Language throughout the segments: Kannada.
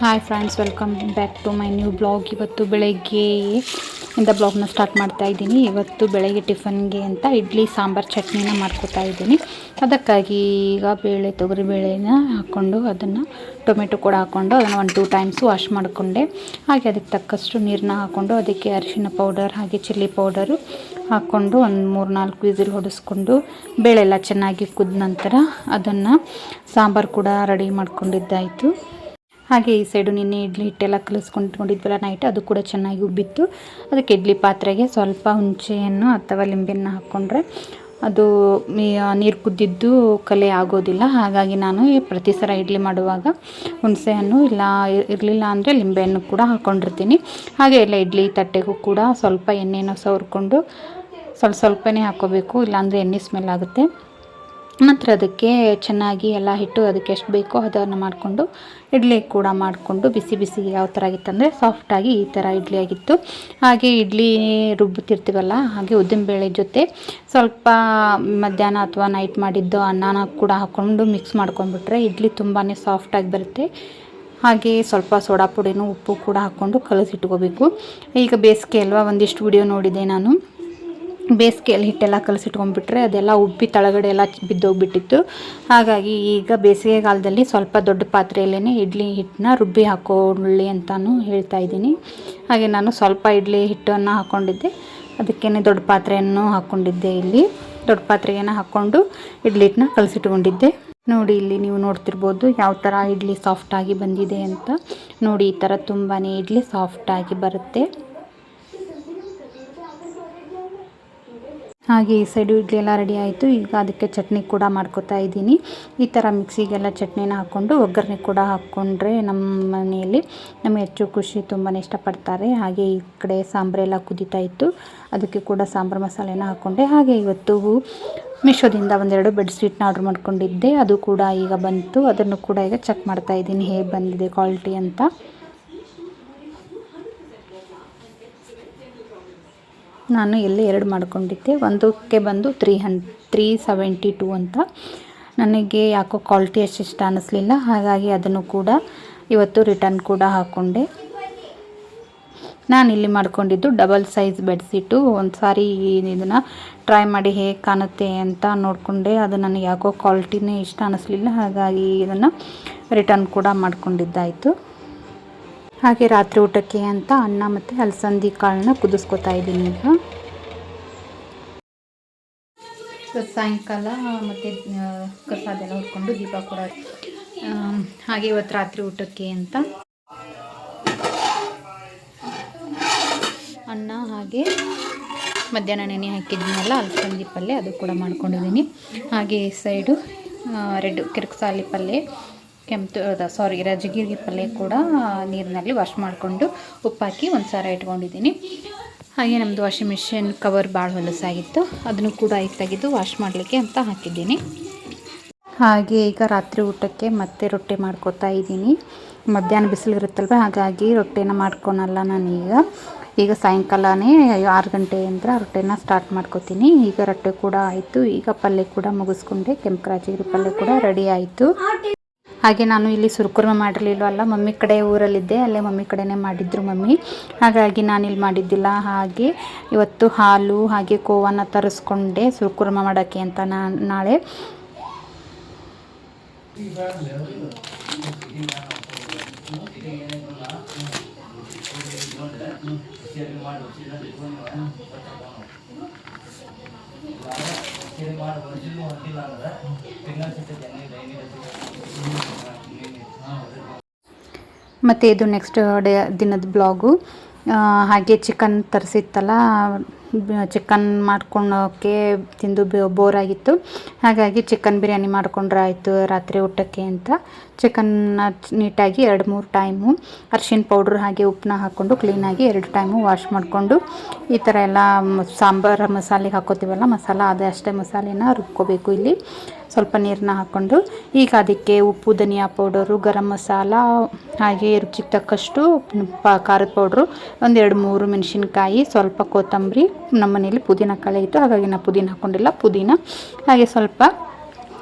Hi friends, welcome back to my new blog. ಇವತ್ತು ಬೆಳಗ್ಗೆ ಇಂದ ಬ್ಲಾಗ್ನ ಸ್ಟಾರ್ಟ್ ಮಾಡ್ತಾ ಇದ್ದೀನಿ. ಇವತ್ತು ಬೆಳಗ್ಗೆ ಟಿಫನ್ಗೆ ಅಂತ ಇಡ್ಲಿ ಸಾಂಬಾರು ಚಟ್ನಿನ ಮಾಡ್ಕೋತಾ ಇದ್ದೀನಿ. ಅದಕ್ಕಾಗಿ ಈಗ ತೊಗರಿ ಬೇಳೆನ ಹಾಕ್ಕೊಂಡು ಅದನ್ನು ಟೊಮೆಟೊ ಕೂಡ ಹಾಕ್ಕೊಂಡು ಅದನ್ನು 1-2 ಟೈಮ್ಸು ವಾಶ್ ಮಾಡಿಕೊಂಡೆ. ಹಾಗೆ ಅದಕ್ಕೆ ತಕ್ಕಷ್ಟು ನೀರನ್ನ ಹಾಕ್ಕೊಂಡು ಅದಕ್ಕೆ ಅರಿಶಿನ ಪೌಡರ್ ಹಾಗೆ ಚಿಲ್ಲಿ ಪೌಡರು ಹಾಕ್ಕೊಂಡು ಒಂದು 3-4 ವಿಸಿಲ್ ಹೊಡೆಸ್ಕೊಂಡು ಬೇಳೆಲ್ಲ ಚೆನ್ನಾಗಿ ಕುದ್ದ ನಂತರ ಅದನ್ನು ಸಾಂಬಾರು ಕೂಡ ರೆಡಿ ಮಾಡ್ಕೊಂಡಿದ್ದಾಯಿತು. ಹಾಗೆ ಈ ಸೈಡು ನಿನ್ನೆ ಇಡ್ಲಿ ಹಿಟ್ಟೆಲ್ಲ ಕಲಿಸ್ಕೊಂಡಿದ್ವಲ್ಲ ನೈಟ್, ಅದು ಕೂಡ ಚೆನ್ನಾಗಿ ಉಬ್ಬಿತ್ತು. ಅದಕ್ಕೆ ಇಡ್ಲಿ ಪಾತ್ರೆಗೆ ಸ್ವಲ್ಪ ಹುಣಸೆಹಣ್ಣು ಅಥವಾ ಲಿಂಬೆಯನ್ನು ಹಾಕ್ಕೊಂಡ್ರೆ ಅದು ನೀರು ಕುದ್ದಿದ್ದು ಕಲೆ ಆಗೋದಿಲ್ಲ. ಹಾಗಾಗಿ ನಾನು ಪ್ರತಿ ಸಲ ಇಡ್ಲಿ ಮಾಡುವಾಗ ಹುಣಸೆಹಣ್ಣು ಇರಲಿಲ್ಲ ಅಂದರೆ ಲಿಂಬೆಹಣ್ಣು ಕೂಡ ಹಾಕ್ಕೊಂಡಿರ್ತೀನಿ. ಹಾಗೆ ಎಲ್ಲ ಇಡ್ಲಿ ತಟ್ಟೆಗೂ ಕೂಡ ಸ್ವಲ್ಪ ಎಣ್ಣೆನ ಸವರ್ಕೊಂಡು ಸ್ವಲ್ಪನೇ ಹಾಕ್ಕೋಬೇಕು, ಇಲ್ಲಾಂದರೆ ಎಣ್ಣೆ ಸ್ಮೆಲ್ ಆಗುತ್ತೆ. ನಂತರ ಅದಕ್ಕೆ ಚೆನ್ನಾಗಿ ಎಲ್ಲ ಹಿಟ್ಟು ಅದಕ್ಕೆ ಎಷ್ಟು ಬೇಕೋ ಅದನ್ನು ಮಾಡಿಕೊಂಡು ಇಡ್ಲಿ ಕೂಡ ಮಾಡಿಕೊಂಡು ಬಿಸಿ ಯಾವ ಥರ ಆಗಿತ್ತಂದರೆ ಸಾಫ್ಟಾಗಿ ಈ ಥರ ಇಡ್ಲಿ ಆಗಿತ್ತು. ಹಾಗೆ ಇಡ್ಲಿ ರುಬ್ಬುತ್ತಿರ್ತೀವಲ್ಲ, ಹಾಗೆ ಉದ್ದಿನಬೇಳೆ ಜೊತೆ ಸ್ವಲ್ಪ ಮಧ್ಯಾಹ್ನ ಅಥವಾ ನೈಟ್ ಮಾಡಿದ್ದು ಅನ್ನನ ಕೂಡ ಹಾಕ್ಕೊಂಡು ಮಿಕ್ಸ್ ಮಾಡ್ಕೊಂಡ್ಬಿಟ್ರೆ ಇಡ್ಲಿ ತುಂಬಾ ಸಾಫ್ಟಾಗಿ ಬರುತ್ತೆ. ಹಾಗೆ ಸ್ವಲ್ಪ ಸೋಡಾ ಪುಡಿನೂ ಉಪ್ಪು ಕೂಡ ಹಾಕ್ಕೊಂಡು ಕಲಸಿಟ್ಕೋಬೇಕು. ಈಗ ಬೇಸಿಗೆ ಅಲ್ವಾ, ಒಂದಿಷ್ಟು ವಿಡಿಯೋ ನೋಡಿದೆ ನಾನು. ಬೇಸಿಗೆಯಲ್ಲಿ ಹಿಟ್ಟೆಲ್ಲ ಕಲಸಿಟ್ಕೊಂಡ್ಬಿಟ್ರೆ ಅದೆಲ್ಲ ಉಬ್ಬಿ ತಳಗಡೆ ಎಲ್ಲ ಬಿದ್ದೋಗ್ಬಿಟ್ಟಿತ್ತು. ಹಾಗಾಗಿ ಈಗ ಬೇಸಿಗೆಗಾಲದಲ್ಲಿ ಸ್ವಲ್ಪ ದೊಡ್ಡ ಪಾತ್ರೆಯಲ್ಲೇ ಇಡ್ಲಿ ಹಿಟ್ಟನ್ನ ರುಬ್ಬಿ ಹಾಕೊಳ್ಳಿ ಅಂತಾನು ಹೇಳ್ತಾ ಇದ್ದೀನಿ. ಹಾಗೆ ನಾನು ಸ್ವಲ್ಪ ಇಡ್ಲಿ ಹಿಟ್ಟನ್ನು ಹಾಕ್ಕೊಂಡಿದ್ದೆ, ಅದಕ್ಕೇ ದೊಡ್ಡ ಪಾತ್ರೆಯನ್ನು ಹಾಕ್ಕೊಂಡಿದ್ದೆ. ಇಲ್ಲಿ ದೊಡ್ಡ ಪಾತ್ರೆಯನ್ನು ಹಾಕ್ಕೊಂಡು ಇಡ್ಲಿ ಹಿಟ್ಟನ್ನ ಕಲಸಿಟ್ಕೊಂಡಿದ್ದೆ. ನೋಡಿ, ಇಲ್ಲಿ ನೀವು ನೋಡ್ತಿರ್ಬೋದು ಯಾವ ಥರ ಇಡ್ಲಿ ಸಾಫ್ಟಾಗಿ ಬಂದಿದೆ ಅಂತ. ನೋಡಿ, ಈ ಥರ ತುಂಬಾ ಇಡ್ಲಿ ಸಾಫ್ಟಾಗಿ ಬರುತ್ತೆ. ಹಾಗೆ ಈ ಸೈಡು ಇಡ್ಲಿ ಎಲ್ಲ ರೆಡಿ ಆಯಿತು. ಈಗ ಅದಕ್ಕೆ ಚಟ್ನಿ ಕೂಡ ಮಾಡ್ಕೋತಾ ಇದ್ದೀನಿ. ಈ ಥರ ಮಿಕ್ಸಿಗೆಲ್ಲ ಚಟ್ನಿನ ಹಾಕ್ಕೊಂಡು ಒಗ್ಗರಣೆ ಕೂಡ ಹಾಕ್ಕೊಂಡ್ರೆ ನಮ್ಮ ಮನೆಯಲ್ಲಿ ನಮಗೆ ಹೆಚ್ಚು ಖುಷಿ, ತುಂಬಾ ಇಷ್ಟಪಡ್ತಾರೆ. ಹಾಗೆ ಈ ಕಡೆ ಸಾಂಬಾರೆಲ್ಲ ಕುದೀತಾ ಇತ್ತು, ಅದಕ್ಕೆ ಕೂಡ ಸಾಂಬಾರು ಮಸಾಲೆನ ಹಾಕ್ಕೊಂಡೆ. ಹಾಗೆ ಇವತ್ತು ಮೀಶೋದಿಂದ 1-2 ಬೆಡ್ಶೀಟ್ನ ಆರ್ಡ್ರ್ ಮಾಡ್ಕೊಂಡಿದ್ದೆ, ಅದು ಕೂಡ ಈಗ ಬಂತು. ಅದನ್ನು ಕೂಡ ಈಗ ಚೆಕ್ ಮಾಡ್ತಾ ಇದ್ದೀನಿ ಹೇಗೆ ಬಂದಿದೆ ಕ್ವಾಲಿಟಿ ಅಂತ. ನಾನು ಎಲ್ಲಿ 2 ಮಾಡ್ಕೊಂಡಿದ್ದೆ, ಒಂದಕ್ಕೆ ಬಂದು 372 ಅಂತ. ನನಗೆ ಯಾಕೋ ಕ್ವಾಲಿಟಿ ಅಷ್ಟಿಷ್ಟ ಅನ್ನಿಸ್ಲಿಲ್ಲ, ಹಾಗಾಗಿ ಅದನ್ನು ಕೂಡ ಇವತ್ತು ರಿಟರ್ನ್ ಕೂಡ ಹಾಕ್ಕೊಂಡೆ. ನಾನು ಇಲ್ಲಿ ಮಾಡ್ಕೊಂಡಿದ್ದು ಡಬಲ್ ಸೈಜ್ ಬೆಡ್ಶೀಟು. ಒಂದು ಸಾರಿ ಇದನ್ನು ಟ್ರೈ ಮಾಡಿ ಹೇಗೆ ಕಾಣುತ್ತೆ ಅಂತ ನೋಡಿಕೊಂಡೆ, ಅದು ನನಗೆ ಯಾಕೋ ಕ್ವಾಲಿಟಿನೇ ಇಷ್ಟ ಅನ್ನಿಸ್ಲಿಲ್ಲ, ಹಾಗಾಗಿ ಇದನ್ನು ರಿಟರ್ನ್ ಕೂಡ ಮಾಡ್ಕೊಂಡಿದ್ದಾಯಿತು. ಹಾಗೆ ರಾತ್ರಿ ಊಟಕ್ಕೆ ಅಂತ ಅನ್ನ ಮತ್ತು ಅಲಸಂದಿ ಕಾಳನ್ನ ಕುದಿಸ್ಕೊತಾ ಇದ್ದೀನಿ. ಈಗ ಸಾಯಂಕಾಲ ಮತ್ತು ಕಸಾದೆಲ್ಲ ಹೊಡ್ಕೊಂಡು ದೀಪ ಕೂಡ. ಹಾಗೆ ಇವತ್ತು ರಾತ್ರಿ ಊಟಕ್ಕೆ ಅಂತ ಅನ್ನ, ಹಾಗೆ ಮಧ್ಯಾಹ್ನ ನೆನೆ ಹಾಕಿದ್ದೀನಲ್ಲ ಅಲಸಂದಿ ಪಲ್ಯ, ಅದು ಕೂಡ ಮಾಡ್ಕೊಂಡಿದ್ದೀನಿ. ಹಾಗೆ ಈ ಸೈಡು ಕಿರ್ಕಸಾಲಿ ಪಲ್ಯ, ರಜಗಿರಿ ಪಲ್ಯ ಕೂಡ ನೀರಿನಲ್ಲಿ ವಾಶ್ ಮಾಡಿಕೊಂಡು ಉಪ್ಪಾಕಿ ಒಂದು ಸಾರ ಇಟ್ಕೊಂಡಿದ್ದೀನಿ. ಹಾಗೆ ನಮ್ಮದು ವಾಷಿಂಗ್ ಮಿಷಿನ್ ಕವರ್ ಭಾಳ ಹೊಲಸಾಗಿತ್ತು, ಅದನ್ನು ಕೂಡ ತೆಗೆದು ವಾಶ್ ಮಾಡಲಿಕ್ಕೆ ಅಂತ ಹಾಕಿದ್ದೀನಿ. ಹಾಗೆ ಈಗ ರಾತ್ರಿ ಊಟಕ್ಕೆ ಮತ್ತೆ ರೊಟ್ಟಿ ಮಾಡ್ಕೋತಾ ಇದ್ದೀನಿ. ಮಧ್ಯಾಹ್ನ ಬಿಸಿಲು ಇರುತ್ತಲ್ವ, ಹಾಗಾಗಿ ರೊಟ್ಟಿನ ಮಾಡ್ಕೊಳಲ್ಲ ನಾನೀಗ. ಈಗ ಸಾಯಂಕಾಲನೇ 6 ಗಂಟೆಯಿಂದ ರೊಟ್ಟಿನ ಸ್ಟಾರ್ಟ್ ಮಾಡ್ಕೋತೀನಿ. ಈಗ ರೊಟ್ಟಿ ಕೂಡ ಆಯಿತು. ಈಗ ಪಲ್ಯ ಕೂಡ ಮುಗಿಸ್ಕೊಂಡೆ, ಕೆಂಪು ರಾಜಗಿರಿ ಪಲ್ಯ ಕೂಡ ರೆಡಿ ಆಯಿತು. ಹಾಗೆ ನಾನು ಇಲ್ಲಿ ಸುರ್ಕುರ್ಮ ಮಾಡಿರಲಿಲ್ವಲ್ಲ, ಮಮ್ಮಿ ಕಡೆ ಊರಲ್ಲಿದ್ದೆ, ಅಲ್ಲೇ ಮಮ್ಮಿ ಕಡೆನೇ ಮಾಡಿದ್ರು ಮಮ್ಮಿ, ಹಾಗಾಗಿ ನಾನಿಲ್ಲಿ ಮಾಡಿದ್ದಿಲ್ಲ. ಹಾಗೆ ಇವತ್ತು ಹಾಲು ಹಾಗೆ ಕೋವನ್ನ ತರಿಸ್ಕೊಂಡೆ ಸುರ್ಕುರ್ಮ ಮಾಡೋಕ್ಕೆ ಅಂತ ನಾಳೆ. ಮತ್ತು ಇದು ನೆಕ್ಸ್ಟ್ ದಿನದ ಬ್ಲಾಗು. ಹಾಗೆ ಚಿಕನ್ ತರಿಸಿತ್ತಲ್ಲ, ಚಿಕನ್ ಮಾಡ್ಕೊಳ್ಳೋಕ್ಕೆ ತಿಂದು ಬೋರಾಗಿತ್ತು, ಹಾಗಾಗಿ ಚಿಕನ್ ಬಿರಿಯಾನಿ ಮಾಡ್ಕೊಂಡ್ರೆ ಆಯಿತು ರಾತ್ರಿ ಊಟಕ್ಕೆ ಅಂತ. ಚಿಕನ್ನ ನೀಟಾಗಿ 2-3 ಟೈಮು ಅರಿಶಿನ ಪೌಡ್ರ್ ಹಾಗೆ ಉಪ್ಪನ್ನ ಹಾಕ್ಕೊಂಡು ಕ್ಲೀನಾಗಿ 2 ಟೈಮು ವಾಶ್ ಮಾಡಿಕೊಂಡು ಈ ಥರ ಎಲ್ಲ ಸಾಂಬಾರು ಮಸಾಲೆಗೆ ಹಾಕ್ಕೋತೀವಲ್ಲ ಮಸಾಲ, ಅಷ್ಟೇ ಮಸಾಲೆನ ರುಬ್ಕೋಬೇಕು. ಇಲ್ಲಿ ಸ್ವಲ್ಪ ನೀರನ್ನ ಹಾಕ್ಕೊಂಡು ಈಗ ಅದಕ್ಕೆ ಉಪ್ಪು, ಧನಿಯಾ ಪೌಡರು, ಗರಂ ಮಸಾಲ, ಹಾಗೆ ರುಚಿಗೆ ತಕ್ಕಷ್ಟು ಖಾರದ ಪೌಡ್ರು, 1-2-3 ಮೆಣಸಿನ್ಕಾಯಿ, ಸ್ವಲ್ಪ ಕೊತ್ತಂಬರಿ, ನಮ್ಮ ಮನೇಲಿ ಪುದೀನ ಕಾಳು ಇತ್ತು ಹಾಗಾಗಿ ನಾನು ಪುದೀನ ಹಾಕ್ಕೊಂಡಿಲ್ಲ, ಪುದೀನ, ಹಾಗೆ ಸ್ವಲ್ಪ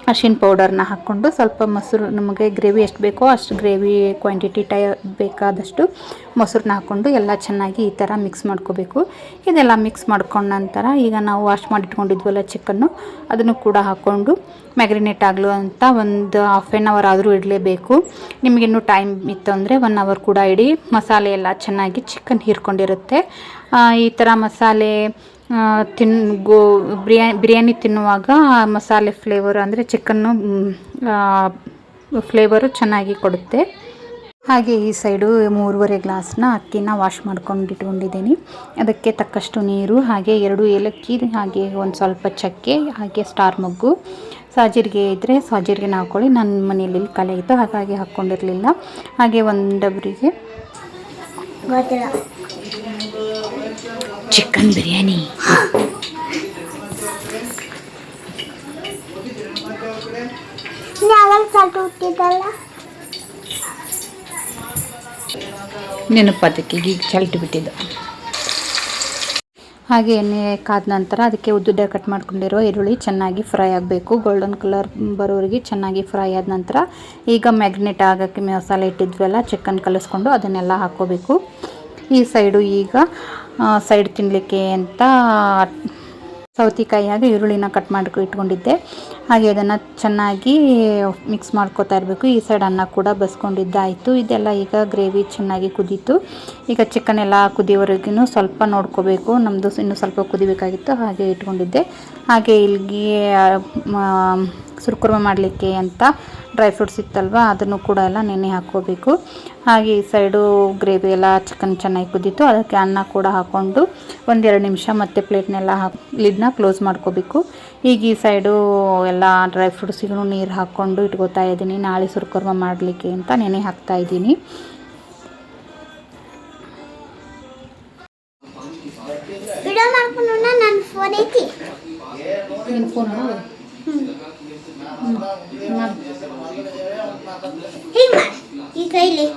ಅರಿಶಿನ ಪೌಡರ್ನ ಹಾಕ್ಕೊಂಡು ಸ್ವಲ್ಪ ಮೊಸರು ನಮಗೆ ಗ್ರೇವಿ ಎಷ್ಟು ಬೇಕೋ ಅಷ್ಟು ಗ್ರೇವಿ ಕ್ವಾಂಟಿಟಿ ಬೇಕಾದಷ್ಟು ಮೊಸರನ್ನ ಹಾಕ್ಕೊಂಡು ಎಲ್ಲ ಚೆನ್ನಾಗಿ ಈ ಥರ ಮಿಕ್ಸ್ ಮಾಡ್ಕೋಬೇಕು. ಇದೆಲ್ಲ ಮಿಕ್ಸ್ ಮಾಡ್ಕೊಂಡ ನಂತರ ಈಗ ನಾವು ವಾಶ್ ಮಾಡಿಟ್ಕೊಂಡಿದ್ವಲ್ಲ ಚಿಕನ್ನು ಅದನ್ನು ಕೂಡ ಹಾಕ್ಕೊಂಡು ಮ್ಯಾಗ್ರಿನೇಟ್ ಆಗಲು ಅಂತ ಒಂದು ಹಾಫ್ ಆನ್ ಅವರ್ ಆದರೂ ಇಡಲೇಬೇಕು. ನಿಮಗಿನ್ನೂ ಟೈಮ್ ಇತ್ತು ಅಂದರೆ 1 ಅವರ್ ಕೂಡ ಇಡಿ. ಮಸಾಲೆ ಎಲ್ಲ ಚೆನ್ನಾಗಿ ಚಿಕನ್ ಹೀರ್ಕೊಂಡಿರುತ್ತೆ. ಈ ಥರ ಮಸಾಲೆ ಬಿರಿಯಾನಿ ತಿನ್ನುವಾಗ ಮಸಾಲೆ ಫ್ಲೇವರ್ ಅಂದರೆ ಚಿಕನ್ನು ಫ್ಲೇವರು ಚೆನ್ನಾಗಿ ಕೊಡುತ್ತೆ. ಹಾಗೆ ಈ ಸೈಡು 3.5 ಗ್ಲಾಸ್ನ ಅಕ್ಕಿನ ವಾಶ್ ಮಾಡ್ಕೊಂಡು ಇಟ್ಕೊಂಡಿದ್ದೀನಿ. ಅದಕ್ಕೆ ತಕ್ಕಷ್ಟು ನೀರು, ಹಾಗೆ 2 ಏಲಕ್ಕಿ, ಹಾಗೆ ಒಂದು ಸ್ವಲ್ಪ ಚಕ್ಕೆ, ಹಾಗೆ ಸ್ಟಾರ್ ಮೊಗ್ಗು, ಸಾಜೀರಿಗೆ ಇದ್ದರೆ ಸಾಜೀರಿಗೆನ ಹಾಕ್ಕೊಳ್ಳಿ. ನನ್ನ ಮನೆಯಲ್ಲಿ ಖಾಲಿ ಆಗಿತ್ತು ಹಾಗಾಗಿ ಹಾಕ್ಕೊಂಡಿರಲಿಲ್ಲ. ಹಾಗೆ ಒಂದು ಡಬ್ರಿಗೆ ಚಿಕನ್ ಬಿರಿಯಾನಿ. ನೆನಪದಕ್ಕೆ ಈಗ ಚಲ್ಟಿ ಬಿಟ್ಟಿದ್ದು. ಹಾಗೆ ಎಣ್ಣೆ ಕಾದ ನಂತರ ಅದಕ್ಕೆ ಉದ್ದುದ್ದ ಕಟ್ ಮಾಡ್ಕೊಂಡಿರೋ ಈರುಳ್ಳಿ ಚೆನ್ನಾಗಿ ಫ್ರೈ ಆಗಬೇಕು. ಗೋಲ್ಡನ್ ಕಲರ್ ಬರೋವರೆಗೆ ಚೆನ್ನಾಗಿ ಫ್ರೈ ಆದ ನಂತರ ಈಗ ಮ್ಯಾಗ್ನೇಟ್ ಆಗೋಕ್ಕೆ ಮಸಾಲೆ ಇಟ್ಟಿದ್ವಲ್ಲ ಚಿಕನ್ ಕಲಿಸ್ಕೊಂಡು ಅದನ್ನೆಲ್ಲ ಹಾಕ್ಕೋಬೇಕು. ಈ ಸೈಡು ಈಗ ಸೈಡ್ ತಿನ್ನಲಿಕ್ಕೆ ಅಂತ ಸೌತೆಕಾಯಿ ಹಾಗೆ ಈರುಳ್ಳಿನ ಕಟ್ ಮಾಡಿ ಇಟ್ಕೊಂಡಿದ್ದೆ. ಹಾಗೆ ಅದನ್ನು ಚೆನ್ನಾಗಿ ಮಿಕ್ಸ್ ಮಾಡ್ಕೊತಾ ಇರಬೇಕು. ಈ ಸೈಡ್ ಅನ್ನ ಕೂಡ ಬಸ್ಕೊಂಡಿದ್ದಾಯಿತು. ಇದೆಲ್ಲ ಈಗ ಗ್ರೇವಿ ಚೆನ್ನಾಗಿ ಕುದೀತು. ಈಗ ಚಿಕನ್ ಎಲ್ಲ ಕುದಿಯೋವರೆಗೂ ಸ್ವಲ್ಪ ನೋಡ್ಕೋಬೇಕು. ನಮ್ಮದು ಇನ್ನೂ ಸ್ವಲ್ಪ ಕುದಿಬೇಕಾಗಿತ್ತು ಹಾಗೆ ಇಟ್ಕೊಂಡಿದ್ದೆ. ಹಾಗೆ ಇಲ್ಲಿಗೆ ಸುರ್ಕುರ್ಮ ಮಾಡಲಿಕ್ಕೆ ಅಂತ ಡ್ರೈ ಫ್ರೂಟ್ಸ್ ಇತ್ತಲ್ವ ಅದನ್ನು ಕೂಡ ಎಲ್ಲ ನೆನೆ ಹಾಕ್ಕೋಬೇಕು. ಹಾಗೆ ಈ ಸೈಡು ಗ್ರೇವಿ ಎಲ್ಲ ಚಿಕನ್ ಚೆನ್ನಾಗಿ ಕುದೀತು. ಅದಕ್ಕೆ ಅನ್ನ ಕೂಡ ಹಾಕ್ಕೊಂಡು 1-2 ನಿಮಿಷ ಮತ್ತೆ ಪ್ಲೇಟ್ನೆಲ್ಲ ಲಿಡ್ನ ಕ್ಲೋಸ್ ಮಾಡ್ಕೋಬೇಕು. ಈಗ ಈ ಸೈಡು ಎಲ್ಲ ಡ್ರೈ ಫ್ರೂಟ್ಸಿಗೂ ನೀರು ಹಾಕ್ಕೊಂಡು ಇಟ್ಕೋತಾ ಇದ್ದೀನಿ. ನಾಳೆ ಸುರ್ಕುರ್ಮ ಮಾಡಲಿಕ್ಕೆ ಅಂತ ನೆನೆ ಹಾಕ್ತಾ ಇದ್ದೀನಿ. ಈ ಕೈಲಿ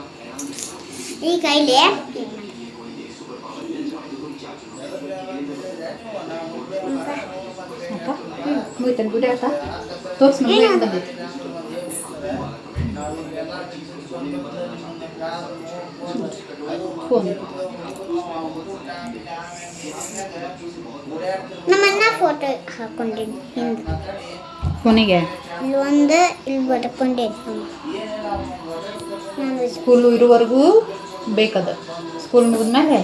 ನಮ್ಮನ್ನ ಫೋಟೋ ಹಾಕೊಂಡಿನಿ ಹಿಂದೆ ಫೋನಿಗೆ ಇಲ್ಲೊಂದು ಇಲ್ಲಿ ಬರ್ಕೊಂಡಿನಿ. ಸ್ಕೂಲು ಇರೋವರೆಗೂ ಬೇಕದು. ಸ್ಕೂಲ್ ಮುಗಿದ್ಮೇಲೆ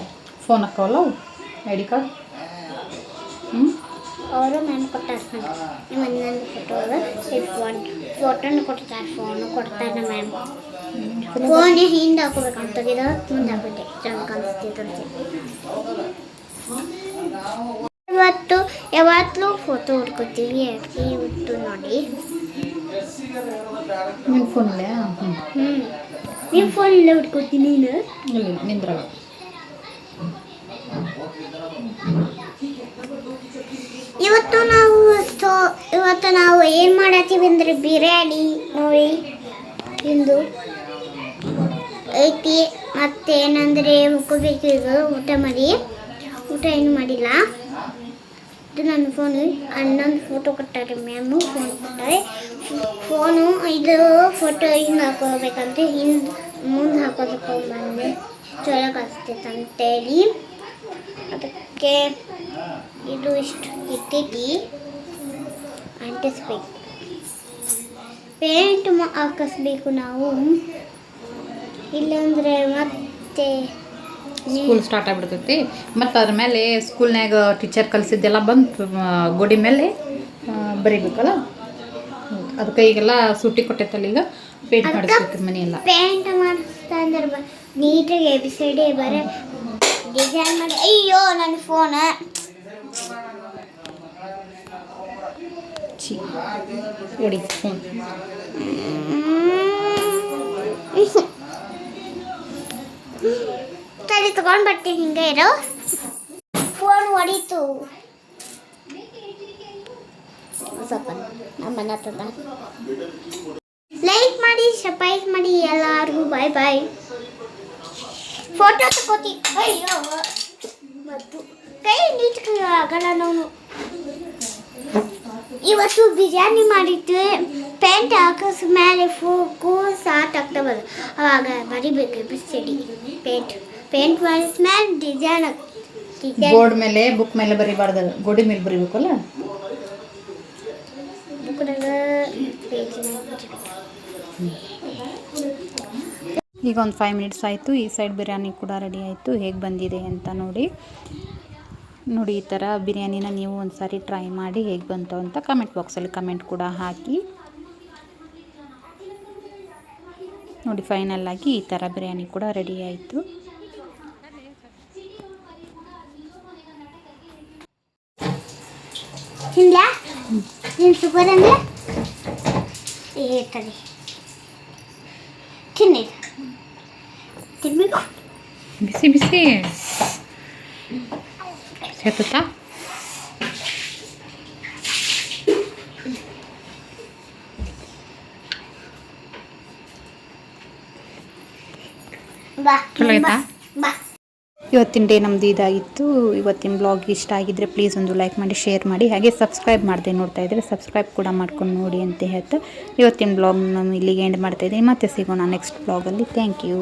ಫೋನ್ ಹಾಕವಲ್ಲ ID ಕಾರ್ಡ್. ಅವರು ಮ್ಯಾಮ್ ಕೊಟ್ಟಾರೆ ನಿಮ್ಮ ನನ್ನ ಫೋಟೋನು ಕೊಡ್ತಾರೆ, ಫೋನು ಕೊಡ್ತಾರೆ ಮ್ಯಾಮ್. ಫೋನ್ ಹಿಂದೆ ಹಾಕೋಬೇಕಂತ ಮುಂದೆ ಹಾಕ್ಬಿಟ್ಟೆ ಚೆನ್ನಾಗಿ ಕಾಣಿಸ್ತಿದ್ದಂತೆ. ಯಾವತ್ತೂ ಫೋಟೋ ಹುಡ್ಕೋತೀವಿ. ಇವತ್ತು ನೋಡಿ ನಿಮ್ಮ ಫೋನಲ್ಲೇ ನಿಮ್ಮ ಫೋನಲ್ಲೇ ಹುಡ್ಕೋತೀನಿ ನೀನು ನಿಂದ್ರಲ್ಲ. ಇವತ್ತು ನಾವು ಏನು ಮಾಡತ್ತೀವಿ ಅಂದರೆ ಬಿರಿಯಾನಿ ನೋಡಿ ಇಂದು ಐತಿ. ಮತ್ತೇನಂದರೆ ಮುಕ್ಕೋಬೇಕು. ಈಗ ಊಟ ಏನು ಮಾಡಿಲ್ಲ. ಇದು ನನ್ನ ಫೋನು. ಅಣ್ಣಂದು ಫೋಟೋ ಕೊಟ್ಟಾರೆ ಮ್ಯಾಮು, ಫೋನ್ ಕೊಟ್ಟಾರೆ. ಫೋನು ಇದು ಫೋಟೋ ಹಿಂಗೆ ಹಾಕೋಬೇಕಂತ ಮುಂದೆ ಹಾಕೋದಕ್ಕೆ ಬಂದೆ ಚಲೋ ಕಾಣಿಸ್ತೈತೆ ಅಂತೇಳಿ ಅದಕ್ಕೆ ಇದು ಇಷ್ಟು ಇಟ್ಟೈತಿ ಅಂಟಿಸ್ಬೇಕು. ಪೇಂಟ್ ಹಾಕಿಸ್ಬೇಕು ನಾವು, ಇಲ್ಲಾಂದರೆ ಮತ್ತೆ ಸ್ಕೂಲ್ ಸ್ಟಾರ್ಟ್ ಆಗಿಬಿಡ್ತೈತಿ. ಮತ್ತು ಅದ್ರ ಮೇಲೆ ಸ್ಕೂಲ್ನಾಗ ಟೀಚರ್ ಕಲಿಸಿದ್ದೆಲ್ಲ ಬಂದು ಗೋಡಿ ಮೇಲೆ ಬರೀಬೇಕಲ್ಲ. ಅದಕ್ಕೆ ಈಗೆಲ್ಲ ಸೂಟಿ ಕೊಟ್ಟೈತಲ್ಲ, ಈಗ ಪೇಂಟ್ ಮಾಡಿಸ್ಬೇಕು ಮನೆಯೆಲ್ಲ. ಪೇಂಟ್ ಮಾಡಿಸ್ತಾ ಅಂದ್ರೆ ನೀಟಾಗಿ ABCD ಬರೀ ಡಿಸೈನ್ ಮಾಡಿ. ಅಯ್ಯೋ ನನ್ನ ಫೋನ್ ನೋಡಿ ಫೋನ್ ತಡಿ ತಗೊಂಡು ಬರ್ತೀನಿ. ಹಿಂಗೆ ಇರೋ ಫೋನ್ ಹೊಡೀತು ಸ್ವಲ್ಪ ನಮ್ಮನ್ನ ತಂದ. ಲೈಕ್ ಮಾಡಿ, ಸಬ್ಸ್ಕ್ರೈಬ್ ಮಾಡಿ ಎಲ್ಲರಿಗೂ. ಬಾಯ್ ಬಾಯ್. ಫೋಟೋ ತಗೋತಿ. ಅಯ್ಯೋ ಮತ್ತು ಕೈ ನೀಟ್ ಆಗಲ್ಲ ನಾವು. ಇವತ್ತು ಬಿರಿಯಾನಿ ಮಾಡಿದ್ವಿ. ಪೇಂಟ್ ಹಾಕಿಸ್ ಮೇಲೆ ಸಾಟ್ ಆಗ್ತಾ ಬರೋದು ಅವಾಗ ಬರಿಬೇಕು ಬಿಸಿಡಿ ಪೇಂಟ್ ಮಾಡಿದ ಮೇಲೆ ಡಿಸೈನ್ ಬೋರ್ಡ್ ಮೇಲೆ ಬುಕ್ ಮೇಲೆ ಬರಿಬಾರ್ದು, ಗೋಡೆ ಮೇಲೆ ಬರಿಬೇಕಲ್ಲ. ಈಗ ಒಂದು 5 ಮಿನಿಟ್ಸ್ ಆಯಿತು. ಈ ಸೈಡ್ ಬಿರಿಯಾನಿ ಕೂಡ ರೆಡಿ ಆಯಿತು. ಹೇಗೆ ಬಂದಿದೆ ಅಂತ ನೋಡಿ. ಈ ಥರ ಬಿರಿಯಾನಿನ ನೀವು ಒಂದು ಸಾರಿ ಟ್ರೈ ಮಾಡಿ ಹೇಗೆ ಬಂತು ಅಂತ ಕಮೆಂಟ್ ಬಾಕ್ಸಲ್ಲಿ ಕಮೆಂಟ್ ಕೂಡ ಹಾಕಿ. ನೋಡಿ ಫೈನಲ್ ಆಗಿ ಈ ಥರ ಬಿರಿಯಾನಿ ಕೂಡ ರೆಡಿ ಆಯಿತು. ಶುಗರ್ ಅಂದರೆ ತಿನ್ಬೇಕು. ಬಿಸಿ ಬಿಸಿ ಸೇತುತ್ತಾ ಚಲೋ ಆಯ್ತಾ? ಇವತ್ತಿನ ಡೇ ನಮ್ಮದು ಇದಾಗಿತ್ತು. ಇವತ್ತಿನ ಬ್ಲಾಗ್ ಇಷ್ಟ ಆಗಿದ್ದರೆ ಪ್ಲೀಸ್ ಒಂದು ಲೈಕ್ ಮಾಡಿ, ಶೇರ್ ಮಾಡಿ, ಹಾಗೆ ಸಬ್ಸ್ಕ್ರೈಬ್ ಮಾಡದೆ ನೋಡ್ತಾ ಇದ್ದರೆ ಸಬ್ಸ್ಕ್ರೈಬ್ ಕೂಡ ಮಾಡ್ಕೊಂಡು ನೋಡಿ ಅಂತ ಹೇಳ್ತಾ ಇವತ್ತಿನ ಬ್ಲಾಗ್ ನಾನು ಇಲ್ಲಿಗೆ ಎಂಡ್ ಮಾಡ್ತಾಯಿದ್ದೀನಿ. ಮತ್ತೆ ಸಿಗೋಣ ನೆಕ್ಸ್ಟ್ ಬ್ಲಾಗಲ್ಲಿ. Thank you.